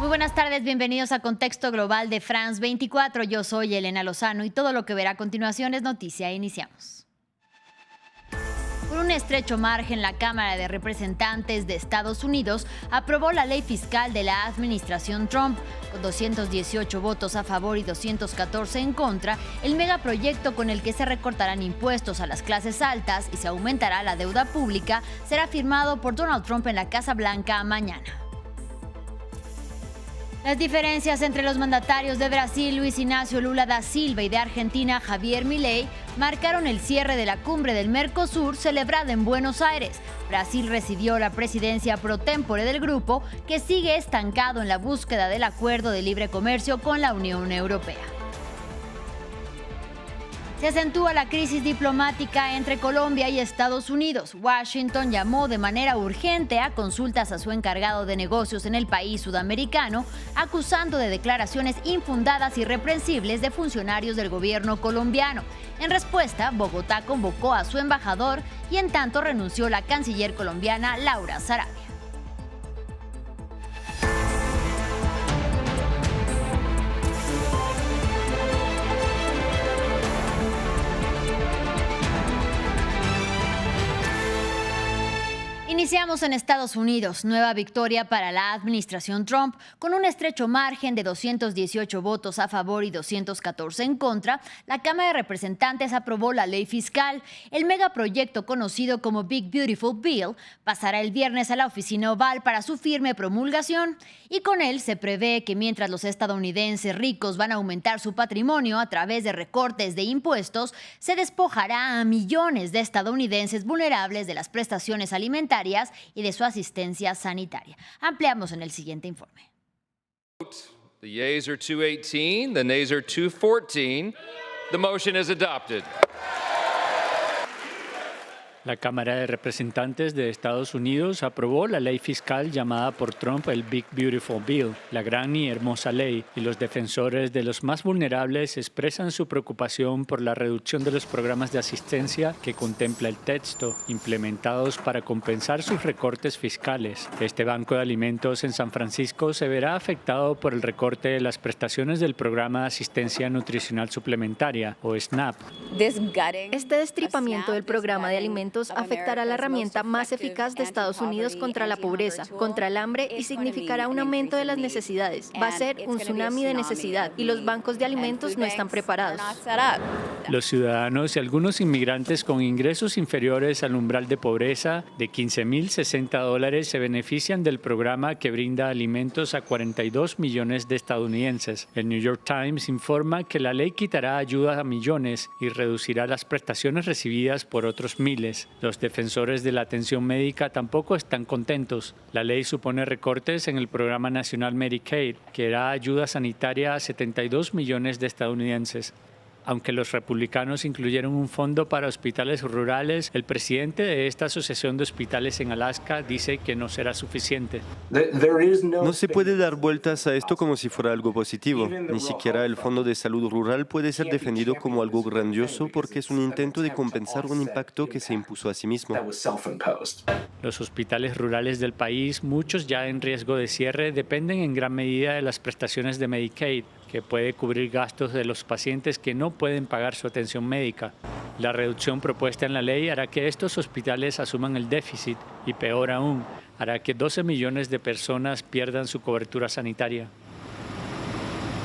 Muy buenas tardes, bienvenidos a Contexto Global de France 24. Yo soy Elena Lozano y todo lo que verá a continuación es noticia. Iniciamos. Por un estrecho margen, la Cámara de Representantes de Estados Unidos aprobó la ley fiscal de la administración Trump. Con 218 votos a favor y 214 en contra, el megaproyecto con el que se recortarán impuestos a las clases altas y se aumentará la deuda pública será firmado por Donald Trump en la Casa Blanca mañana. Las diferencias entre los mandatarios de Brasil, Luis Ignacio Lula da Silva, y de Argentina, Javier Milei, marcaron el cierre de la cumbre del Mercosur celebrada en Buenos Aires. Brasil recibió la presidencia pro tempore del grupo, que sigue estancado en la búsqueda del acuerdo de libre comercio con la Unión Europea. Se acentúa la crisis diplomática entre Colombia y Estados Unidos. Washington llamó de manera urgente a consultas a su encargado de negocios en el país sudamericano, acusando de declaraciones infundadas y irreprensibles de funcionarios del gobierno colombiano. En respuesta, Bogotá convocó a su embajador y en tanto renunció la canciller colombiana Laura Sarabia. Iniciamos en Estados Unidos. Nueva victoria para la administración Trump. Con un estrecho margen de 218 votos a favor y 214 en contra, la Cámara de Representantes aprobó la ley fiscal. El megaproyecto conocido como Big Beautiful Bill pasará el viernes a la Oficina Oval para su firme promulgación. Y con él se prevé que mientras los estadounidenses ricos van a aumentar su patrimonio a través de recortes de impuestos, se despojará a millones de estadounidenses vulnerables de las prestaciones alimentarias y de su asistencia sanitaria. Ampliamos en el siguiente informe. The yeas are 218, the nays are 214. The motion is adopted. La Cámara de Representantes de Estados Unidos aprobó la ley fiscal llamada por Trump el Big Beautiful Bill, la gran y hermosa ley, y los defensores de los más vulnerables expresan su preocupación por la reducción de los programas de asistencia que contempla el texto, implementados para compensar sus recortes fiscales. Este banco de alimentos en San Francisco se verá afectado por el recorte de las prestaciones del Programa de Asistencia Nutricional Suplementaria, o SNAP. Este destripamiento del programa de alimentos afectará la herramienta más eficaz de Estados Unidos contra la pobreza, contra el hambre, y significará un aumento de las necesidades. Va a ser un tsunami de necesidad y los bancos de alimentos no están preparados. Los ciudadanos y algunos inmigrantes con ingresos inferiores al umbral de pobreza de $15,060 se benefician del programa que brinda alimentos a 42 millones de estadounidenses. El New York Times informa que la ley quitará ayuda a millones y reducirá las prestaciones recibidas por otros miles. Los defensores de la atención médica tampoco están contentos. La ley supone recortes en el programa nacional Medicaid, que da ayuda sanitaria a 72 millones de estadounidenses. Aunque los republicanos incluyeron un fondo para hospitales rurales, el presidente de esta asociación de hospitales en Alaska dice que no será suficiente. No se puede dar vueltas a esto como si fuera algo positivo. Ni siquiera el Fondo de Salud Rural puede ser defendido como algo grandioso porque es un intento de compensar un impacto que se impuso a sí mismo. Los hospitales rurales del país, muchos ya en riesgo de cierre, dependen en gran medida de las prestaciones de Medicaid, que puede cubrir gastos de los pacientes que no pueden pagar su atención médica. La reducción propuesta en la ley hará que estos hospitales asuman el déficit y, peor aún, hará que 12 millones de personas pierdan su cobertura sanitaria.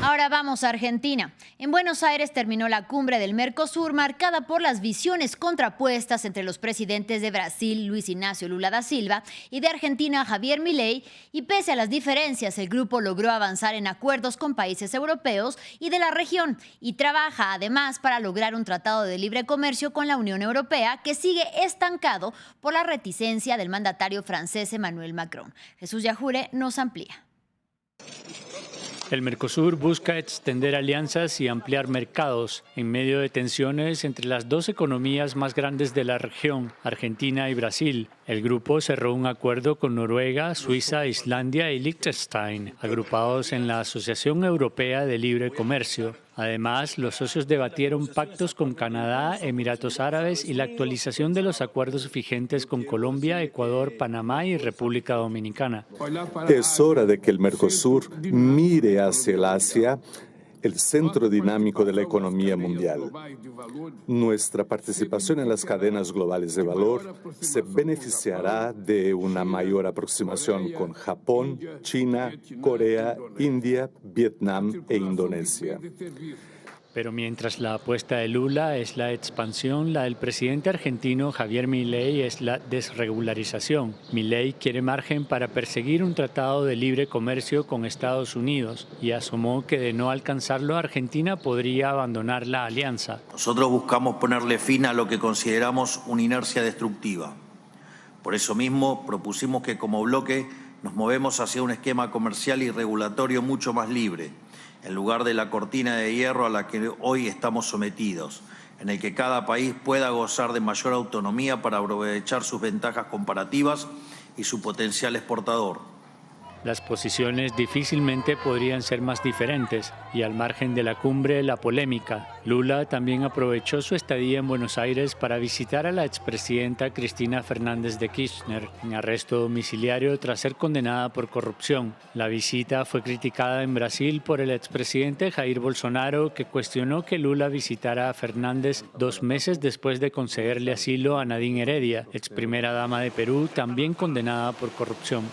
Ahora vamos a Argentina. En Buenos Aires terminó la cumbre del Mercosur, marcada por las visiones contrapuestas entre los presidentes de Brasil, Luis Ignacio Lula da Silva, y de Argentina, Javier Milei, y pese a las diferencias, el grupo logró avanzar en acuerdos con países europeos y de la región, y trabaja además para lograr un tratado de libre comercio con la Unión Europea, que sigue estancado por la reticencia del mandatario francés Emmanuel Macron. Jesús Yajure nos amplía. El Mercosur busca extender alianzas y ampliar mercados en medio de tensiones entre las dos economías más grandes de la región, Argentina y Brasil. El grupo cerró un acuerdo con Noruega, Suiza, Islandia y Liechtenstein, agrupados en la Asociación Europea de Libre Comercio. Además, los socios debatieron pactos con Canadá, Emiratos Árabes y la actualización de los acuerdos vigentes con Colombia, Ecuador, Panamá y República Dominicana. Es hora de que el Mercosur mire hacia el Asia, el centro dinámico de la economía mundial. Nuestra participación en las cadenas globales de valor se beneficiará de una mayor aproximación con Japón, China, Corea, India, Vietnam e Indonesia. Pero mientras la apuesta de Lula es la expansión, la del presidente argentino Javier Milei es la desregularización. Milei quiere margen para perseguir un tratado de libre comercio con Estados Unidos y asomó que de no alcanzarlo, Argentina podría abandonar la alianza. Nosotros buscamos ponerle fin a lo que consideramos una inercia destructiva. Por eso mismo propusimos que como bloque nos movemos hacia un esquema comercial y regulatorio mucho más libre, en lugar de la cortina de hierro a la que hoy estamos sometidos, en el que cada país pueda gozar de mayor autonomía para aprovechar sus ventajas comparativas y su potencial exportador. Las posiciones difícilmente podrían ser más diferentes y al margen de la cumbre, la polémica. Lula también aprovechó su estadía en Buenos Aires para visitar a la expresidenta Cristina Fernández de Kirchner en arresto domiciliario tras ser condenada por corrupción. La visita fue criticada en Brasil por el expresidente Jair Bolsonaro, que cuestionó que Lula visitara a Fernández 2 meses después de concederle asilo a Nadine Heredia, ex primera dama de Perú, también condenada por corrupción.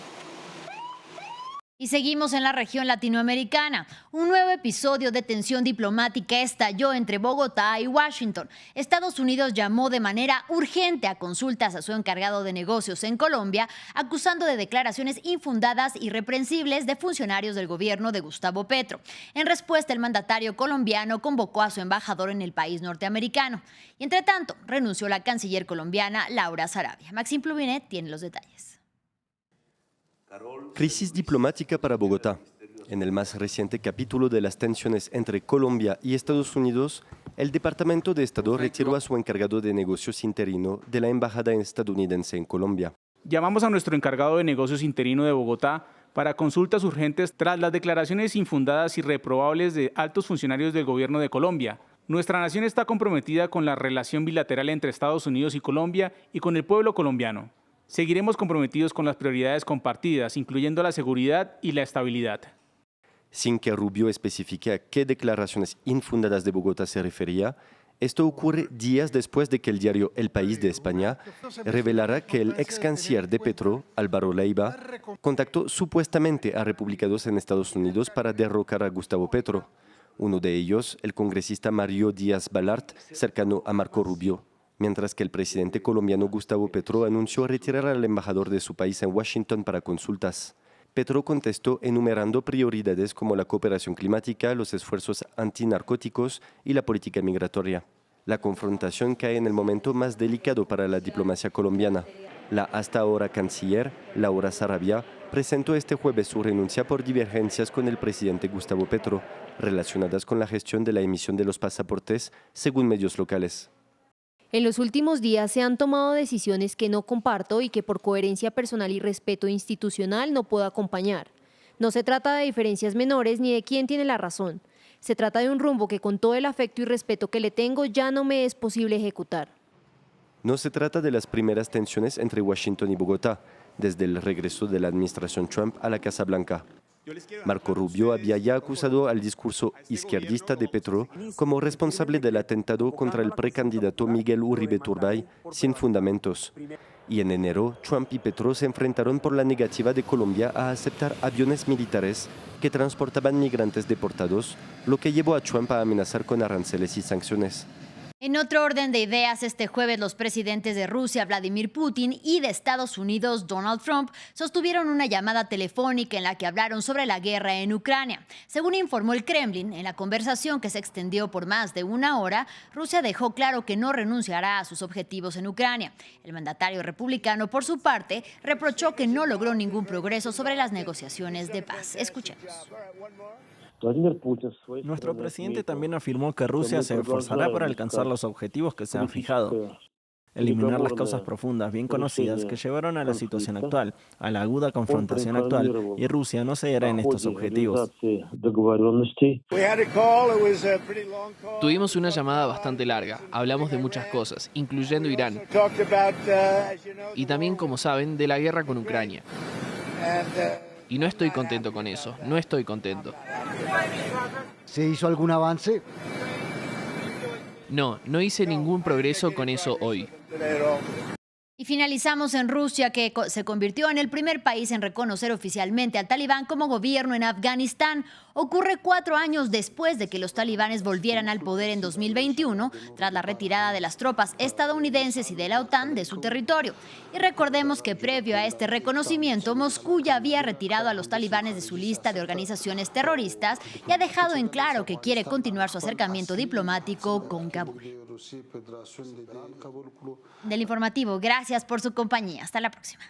Y seguimos en la región latinoamericana. Un nuevo episodio de tensión diplomática estalló entre Bogotá y Washington. Estados Unidos llamó de manera urgente a consultas a su encargado de negocios en Colombia, acusando de declaraciones infundadas y reprensibles de funcionarios del gobierno de Gustavo Petro. En respuesta, el mandatario colombiano convocó a su embajador en el país norteamericano. Y entre tanto, renunció la canciller colombiana Laura Sarabia. Maxime Pluminet tiene los detalles. Crisis diplomática para Bogotá. En el más reciente capítulo de las tensiones entre Colombia y Estados Unidos, el Departamento de Estado retiró a su encargado de negocios interino de la embajada estadounidense en Colombia. Llamamos a nuestro encargado de negocios interino de Bogotá para consultas urgentes tras las declaraciones infundadas y reprobables de altos funcionarios del gobierno de Colombia. Nuestra nación está comprometida con la relación bilateral entre Estados Unidos y Colombia y con el pueblo colombiano. Seguiremos comprometidos con las prioridades compartidas, incluyendo la seguridad y la estabilidad. Sin que Rubio especifique a qué declaraciones infundadas de Bogotá se refería, esto ocurre días después de que el diario El País de España revelara que el ex canciller de Petro, Álvaro Leiva, contactó supuestamente a republicanos en Estados Unidos para derrocar a Gustavo Petro. Uno de ellos, el congresista Mario Díaz Balart, cercano a Marco Rubio. Mientras que el presidente colombiano Gustavo Petro anunció retirar al embajador de su país en Washington para consultas. Petro contestó enumerando prioridades como la cooperación climática, los esfuerzos antinarcóticos y la política migratoria. La confrontación cae en el momento más delicado para la diplomacia colombiana. La hasta ahora canciller, Laura Sarabia, presentó este jueves su renuncia por divergencias con el presidente Gustavo Petro, relacionadas con la gestión de la emisión de los pasaportes, según medios locales. En los últimos días se han tomado decisiones que no comparto y que por coherencia personal y respeto institucional no puedo acompañar. No se trata de diferencias menores ni de quién tiene la razón. Se trata de un rumbo que con todo el afecto y respeto que le tengo ya no me es posible ejecutar. No se trata de las primeras tensiones entre Washington y Bogotá, desde el regreso de la administración Trump a la Casa Blanca. Marco Rubio había ya acusado al discurso izquierdista de Petro como responsable del atentado contra el precandidato Miguel Uribe Turbay sin fundamentos. Y en enero, Trump y Petro se enfrentaron por la negativa de Colombia a aceptar aviones militares que transportaban migrantes deportados, lo que llevó a Trump a amenazar con aranceles y sanciones. En otro orden de ideas, este jueves los presidentes de Rusia, Vladimir Putin, y de Estados Unidos, Donald Trump, sostuvieron una llamada telefónica en la que hablaron sobre la guerra en Ucrania. Según informó el Kremlin, en la conversación que se extendió por más de 1 hora, Rusia dejó claro que no renunciará a sus objetivos en Ucrania. El mandatario republicano, por su parte, reprochó que no logró ningún progreso sobre las negociaciones de paz. Escuchemos. Nuestro presidente también afirmó que Rusia se esforzará para alcanzar los objetivos que se han fijado. eliminar las causas profundas bien conocidas que llevaron a la situación actual, a la aguda confrontación actual, y Rusia no cederá en estos objetivos. Tuvimos una llamada bastante larga, hablamos de muchas cosas, incluyendo Irán. Y también, como saben, de la guerra con Ucrania. Y no estoy contento con eso, no estoy contento. ¿Se hizo algún avance? No hice ningún progreso con eso hoy. Y finalizamos en Rusia, que se convirtió en el primer país en reconocer oficialmente al talibán como gobierno en Afganistán. Ocurre 4 años después de que los talibanes volvieran al poder en 2021, tras la retirada de las tropas estadounidenses y de la OTAN de su territorio. Y recordemos que previo a este reconocimiento, Moscú ya había retirado a los talibanes de su lista de organizaciones terroristas y ha dejado en claro que quiere continuar su acercamiento diplomático con Kabul. Del informativo, gracias por su compañía. Hasta la próxima.